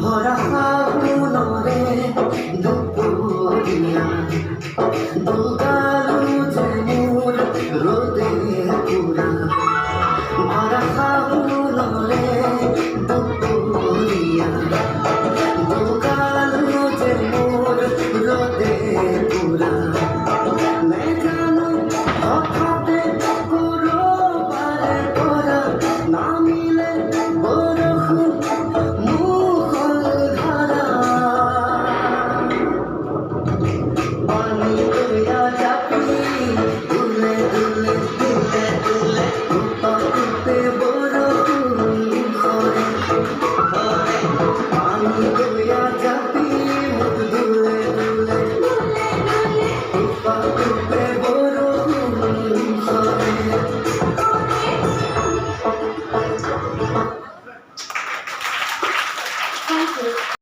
ভরা ফাগুনরে দুপুরিয়া দুগালু যে মোর রোদে পুরা ভরা ফাগুনরে দুপুরিয়া দুগালু যে মোর রোদে পুরা मैं जानू हठाते गुरु बारे तोरा ना मिले बरखुन Thank you.